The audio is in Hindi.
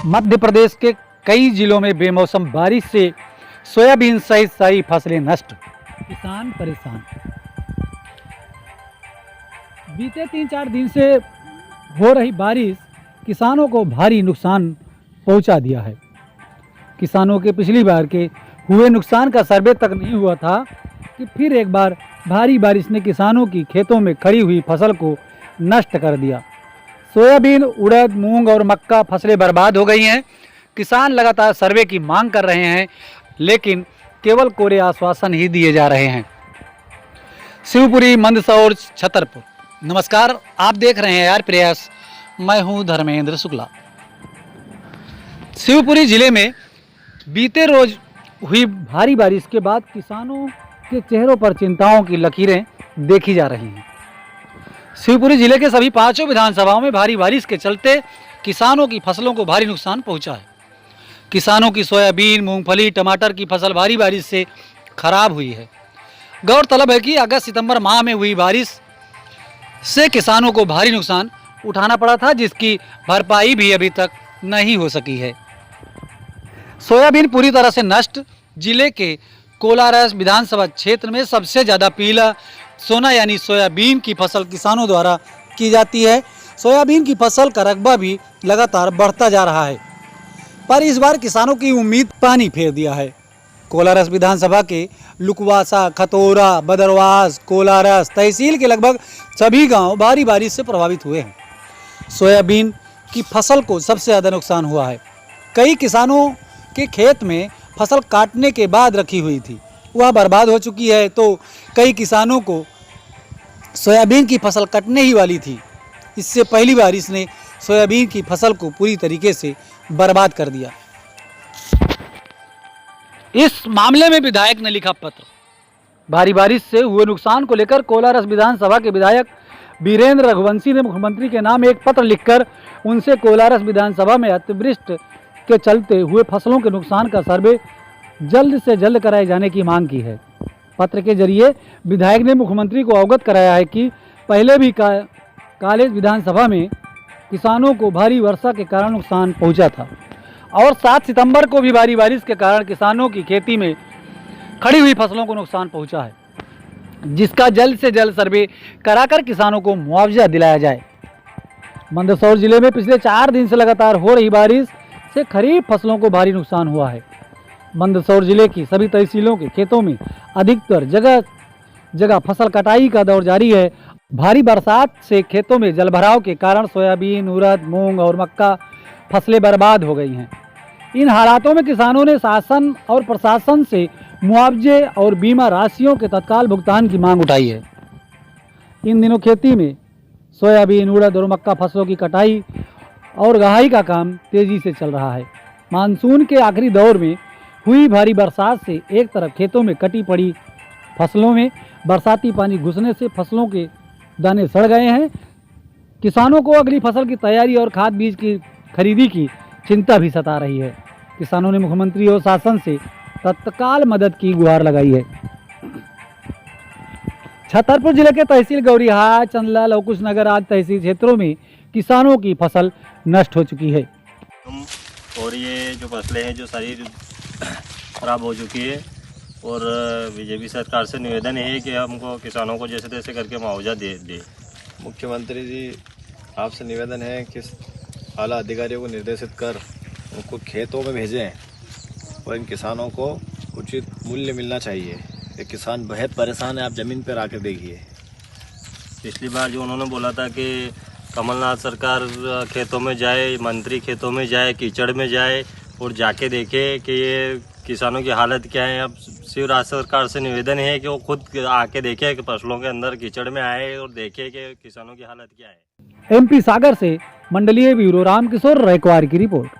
मध्य प्रदेश के कई जिलों में बेमौसम बारिश से सोयाबीन सहित सारी फसलें नष्ट, किसान परेशान। बीते 3-4 दिन से हो रही बारिश किसानों को भारी नुकसान पहुंचा दिया है। किसानों के पिछली बार के हुए नुकसान का सर्वे तक नहीं हुआ था कि फिर एक बार भारी बारिश ने किसानों की खेतों में खड़ी हुई फसल को नष्ट कर दिया। सोयाबीन, उड़द, मूंग और मक्का फसलें बर्बाद हो गई हैं। किसान लगातार सर्वे की मांग कर रहे हैं, लेकिन केवल कोरे आश्वासन ही दिए जा रहे हैं। शिवपुरी, मंदसौर, छतरपुर। नमस्कार, आप देख रहे हैं यार प्रयास। मैं हूं धर्मेंद्र शुक्ला। शिवपुरी जिले में बीते रोज हुई भारी बारिश के बाद किसानों के चेहरों पर चिंताओं की लकीरें देखी जा रही हैं। शिवपुरी जिले के सभी 5 विधानसभाओं में भारी बारिश के चलते किसानों की फसलों को भारी नुकसान पहुंचा है। किसानों की सोयाबीन, मूंगफली, टमाटर की फसल भारी बारिश से खराब हुई है। गौरतलब है कि अगस्त-सितंबर माह में हुई बारिश से किसानों को भारी नुकसान उठाना पड़ा था, जिसकी भरपाई भी अभी तक नहीं हो सकी है। सोयाबीन पूरी तरह से नष्ट। जिले के कोलारस विधानसभा क्षेत्र में सबसे ज़्यादा पीला सोना यानी सोयाबीन की फसल किसानों द्वारा की जाती है। सोयाबीन की फसल का रकबा भी लगातार बढ़ता जा रहा है, पर इस बार किसानों की उम्मीद पानी फेर दिया है। कोलारस विधानसभा के लुकवासा, खतौरा, बदरवास, कोलारस तहसील के लगभग सभी गांव भारी बारिश से प्रभावित हुए हैं। सोयाबीन की फसल को सबसे ज़्यादा नुकसान हुआ है। कई किसानों के खेत में फसल काटने के बाद रखी हुई थी, वह बर्बाद हो चुकी है, तो कई किसानों को सोयाबीन की फसल कटने ही वाली थी। इससे पहली बारिश ने सोयाबीन की फसल को पूरी तरीके से बर्बाद कर दिया। इस मामले में विधायक ने लिखा पत्र। भारी बारिश से हुए नुकसान को लेकर कोलारस विधानसभा के विधायक वीरेंद्र रघुवंशी ने मुख्यमंत्री के नाम एक पत्र लिखकर उनसे कोलारस विधानसभा में अतिवृष्टि के चलते हुए फसलों के नुकसान का सर्वे जल्द से जल्द कराए जाने की मांग की है। पत्र के जरिए विधायक ने मुख्यमंत्री को अवगत कराया है कि पहले भी कॉलेज विधानसभा में किसानों को भारी वर्षा के कारण नुकसान पहुंचा था और 7 सितंबर को भी भारी बारिश के कारण किसानों की खेती में खड़ी हुई फसलों को नुकसान पहुंचा है, जिसका जल्द से जल्द सर्वे कराकर किसानों को मुआवजा दिलाया जाए। मंदसौर जिले में पिछले 4 दिन से लगातार हो रही बारिश से खरीफ फसलों को भारी नुकसान हुआ है। मंदसौर जिले की सभी तहसीलों के खेतों में अधिकतर जगह जगह फसल कटाई का दौर जारी है। भारी बरसात से खेतों में जलभराव के कारण सोयाबीन, उड़द, मूंग और मक्का फसलें बर्बाद हो गई हैं। इन हालातों में किसानों ने शासन और प्रशासन से मुआवजे और बीमा राशियों के तत्काल भुगतान की मांग उठाई है। इन दिनों खेती में सोयाबीन, उड़द और मक्का फसलों की कटाई और गहाई का काम तेजी से चल रहा है। मानसून के आखिरी दौर में हुई भारी बरसात से एक तरफ खेतों में कटी पड़ी फसलों में बरसाती पानी घुसने से फसलों के दाने सड़ गए हैं। किसानों को अगली फसल की तैयारी और खाद बीज की खरीदी की चिंता भी सता रही है। किसानों ने मुख्यमंत्री और शासन से तत्काल मदद की गुहार लगाई है। छतरपुर जिले के तहसील गौरीहाट, चंदला, लवकुश नगर आदि तहसील क्षेत्रों में किसानों की फसल नष्ट हो चुकी है। और ये जो फसलें हैं जो सारी खराब हो चुकी है, और बीजेपी सरकार से निवेदन है कि हमको किसानों को जैसे तैसे करके मुआवजा दे। मुख्यमंत्री जी, आपसे निवेदन है कि आला अधिकारियों को निर्देशित कर उनको खेतों में भेजें और इन किसानों को उचित मूल्य मिलना चाहिए। ये किसान बेहद परेशान है, आप ज़मीन पर आकर देखिए। पिछली बार जो उन्होंने बोला था कि कमलनाथ सरकार खेतों में जाए, मंत्री खेतों में जाए, कीचड़ में जाए और जाके देखे कि ये किसानों की हालत क्या है। अब शिव राज्य सरकार से निवेदन है कि वो खुद आके देखे कि फसलों के अंदर कीचड़ में आए और देखे कि किसानों की हालत क्या है। MP सागर से मंडलीय ब्यूरो रामकिशोर रैकवार की रिपोर्ट।